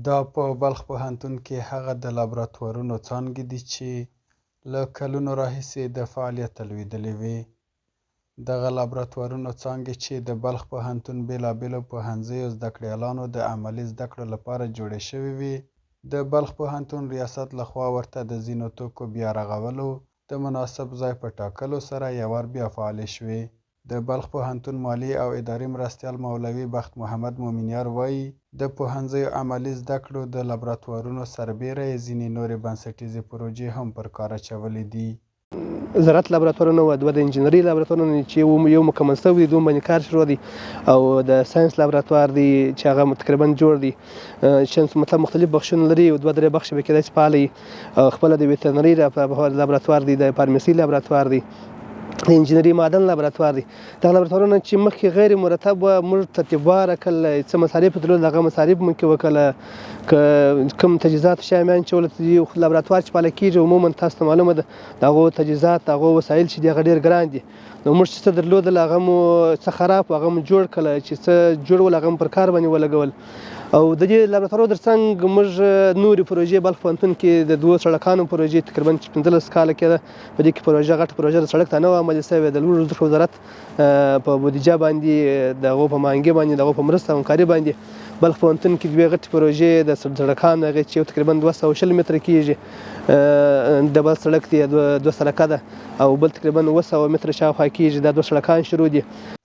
دا په بلخ پوهنتون کې هغه د لابراتوارونو څانګې دي چې له کلونو راهیسې د فعالیت لویدلې وې. دغه لابراتوارونو څانګې چې د بلخ پوهنتون بېلابېلو پوهنځیو زده کړیالانو د عملي زده کړو لپاره جوړې شوې وې، د بلخ پوهنتون ریاست لخوا ورته د ځینو توکو بیا رغولو د مناسب ځای په ټاکلو سره یو وار بیا فعالې شوې. د بلخ پوهنتون مالی او اداري مرستیال مولوي بخت محمد مومنیار وایي د پوهنځیو عملي زده کړو د لابراتوارونو سربیره یې ځینې نورې بنسټیزې پروژې هم پر کار اچولې دي. زراعت لابراتوارونه و دوه د انجینري لابراتوارونه چې یو مکمل شوی دی، دوم باندې کار شروع دی، او د ساينس لابراتوار دی چې هغه تقریبا جوړ دی، چې مطلب مختلف بخشونه لري، او دوه درې بخش به کېدای شي فعال وي. خپله د ویترنري لابراتوار دی، د فارمسي لابراتوار دی، د انجینري معدن لابراتوار دی. دغه لابراتوارونه چې مخکې غیر مرتب وه، موږ ترتیبوار کړل، څه مصارف یې درلود هغه مصارف موږ کې وکړله. که کوم تجهیزات شیان چې ولته لابراتوار چې فعاله کېږي عموما تاسو ته معلومه ده د هغو تجهیزات د هغو وسایل چې دي هغه ډېر ګران دي. نو موږ چې څه درلودل هغه مو څه خراب و هغه مو جوړ کړله، چې څه جوړول هغه مو پر کار باندې ولګول. او د دې لابراتوارونو تر څنګ موږ نورې پروژې بلخ پوهنتون کې د دوو سړکانو پروژې تقریبا 15 کاله کېده. په دې کې پروژه غټه پروژه د سړک ته نه وه عملي شوې، د لوړو زده کړو وزارت په بودیجه باندې د هغو په مانګې باندې د هغو په مرسته او همکاري باندې بلخ پوهنتون کې دوې غټې پروژې د سړکانو هغې چې تقریبا 220 متره کېږي، ډبل سړک دی، دوه سړکه ده، او بل تقریبا 900 متره شاوخوا کېږي. دا دوه سړکان شروع دي.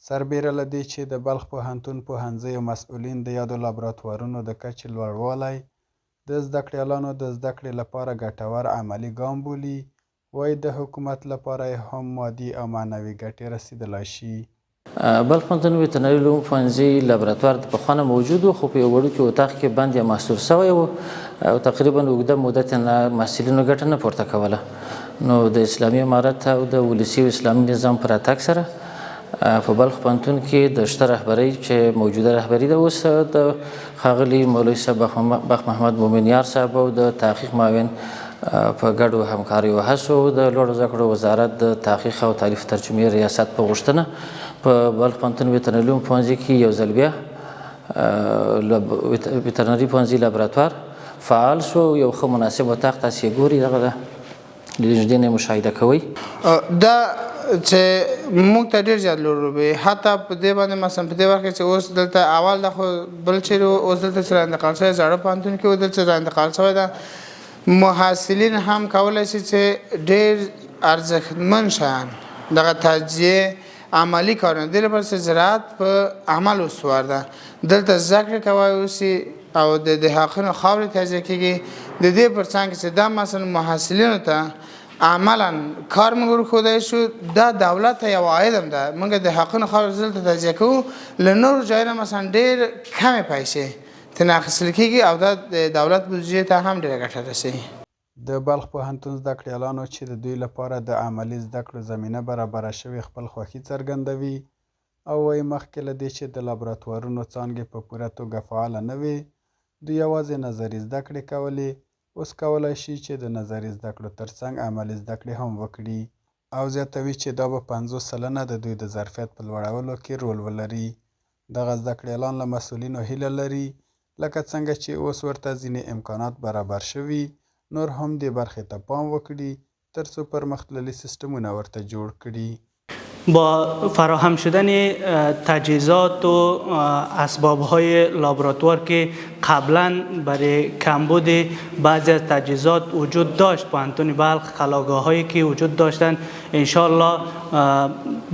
سربیره له دې چې د بلخ پوهنتون پوهنځیو مسؤلین د یادو لابراتوارونو د کچې لوړوالی د زده کړیالانو د زده کړې لپاره ګټور عملي ګام بولي، وایي د حکومت لپاره یې هم مادي او معنوي ګټې رسیدلی شي. بلخ پوهنتون ویترنري علومو پوهنځي لابراتوار د پخوا نه موجود و، خو په یو وړوکي اتاق کې بند یا محصور شوی و، او تقریبا اوږده مدت یې نه محصلینو ګټه نه پورته کوله. نو د اسلامي امارت او د ولسي او اسلامي نظام په راتګ سره په بلخ پوهنتون کې د شته رهبرۍ چې موجوده رهبري ده اوس د ښاغلي مولوي صاحب بخت محمد مومنیار صاحب او د تحقیق معاون په ګډو همکاریو هڅو د لوړو زده کړو وزارت د تحقیق او تالیف ترجمې ریاست په غوښتنه په بلخ پوهنتون ویترنري علومو پوهنځي کې یو ځل بیا ویترنري پوهنځي لابراتوار فعال شو. یو ښه مناسب اتاق تاسې یې ګورئ، دغه ده، له نږدې نه یې مشاهده کوئ. دا چې موږ ته ډېر زیات لوړ وي، حتی په دې باندې مثلا په دې وخت کې چې اوس دلته اول د خو بل چیرې اوس دلته چې انتقال شوی زاړه پوهنتون کې و، دلته چې انتقال شوی ده محصلین هم کولی شي چې ډېر ارزښتمن شیان دغه تجزیه عملي کارونه دې لپاره چې زراعت په عمل استوار ده، دلته زده کړې کوی اوسي او د حقونو خاورې تجزیه کېږي. د دې پر څنګ چې دا مثلا محصلینو ته عملا کار موږ ورښودی شو، دا دولت ته یو عاید هم ده. موږ د حقونو خاورې دلته تجزیه کوو، له نورو ځایونو مثلا ډېر کمې پیسې ترې اخیستل کېږي، او دا د دولت بودجې ته هم ډېره ګټه رسوي. د بلخ پوهنتون زده کړیالانو چې د دوی لپاره د عملي زده کړو زمینه برابره شوې خپل خوښي څرګندوي، او وایي مخکې له دې چې د لابراتوارونو څانګې په پوره توګه فعاله نه وې، دوی یوازې نظري زده کړې کولې. اوس کولی شي چې د نظري زده کړو ترڅنګ عملي زده کړې هم وکړي، او زیاتوي چې دا به 50 سلنه د دوی د ظرفیت په لوړولو کې رول ولري. دغه زده کړیالان له مسؤلینو هیله لري لکه څنګه چې اوس ورته ځینې امکانات برابر شوي، نور هم دې برخې ته پام وکړي ترڅو پرمختللي سیستمونه ورته جوړ کړي. با فراهم شدن تجهیزات و اسباب‌های لابراتوار که قبلا برای کمبود بعضی از تجهیزات وجود داشت، پوهنتون بلخ خلاقاهایی که وجود داشتند انشالله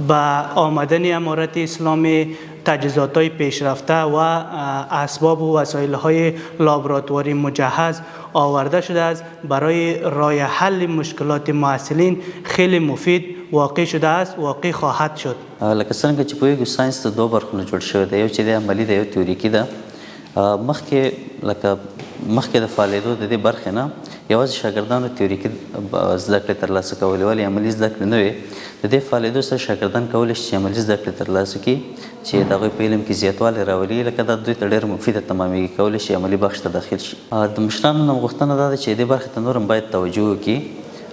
با آمدن امارت اسلامی تجهیزات‌های پیشرفته و اسباب و وسایل‌های لابراتواری مجهز آورده شده است. برای راه حل مشکلات محصلین خیلی مفید واقع شده است، واقع خواهد شد. لکه څنګه چې پوهیږو ساینس ته دوه برخونه جوړ شوی دی، یو چې دی عملي ده، یو تیوریکي ده. مخکې د فعالېدو د دې برخې نه یوازې شاګردانو تیوریکي زده کړې ترلاسه کولې، ولې عملي زده کړې نه وې. د دې فعالېدو سره شاګردان کولی شي چې عملي زده کړې ترلاسه کړي چې د هغوی په علم کې زیاتوالی راولي، لکه دا دوی ته ډېر مفیده تمامېږي، کولی شي عملي بخش ته داخل شي. د مشرانو نه غوښتنه دا ده چې دې برخې ته نور هم باید توجه وکړي.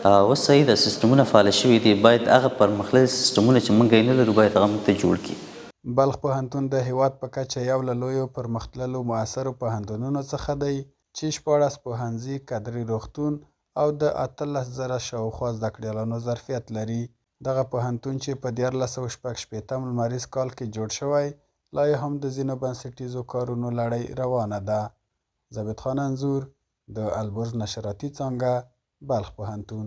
اوس صحیح ده، سیستمونه فعاله شوي دي، باید هغه پرمختللي سیستمونه چې موږ یې نه لرو باید هغه موږ ته جوړ کړي. بلخ پوهنتون د هیواد په کچه یو له لویو پرمختللو معاصرو پوهنتونونو څخه دی چې 14 پوهنځي، کدري روغتون او د 18,000 شاوخوا زده کړیالانو ظرفیت لري. دغه پوهنتون چې په 1466 لمریز کال کې جوړ شوی، لا یې هم د ځینو بنسټیزو کارونو لړۍ روانه ده. زبید خان انځور، د البرز نشراتي څانګه، بلخ پوهنتون.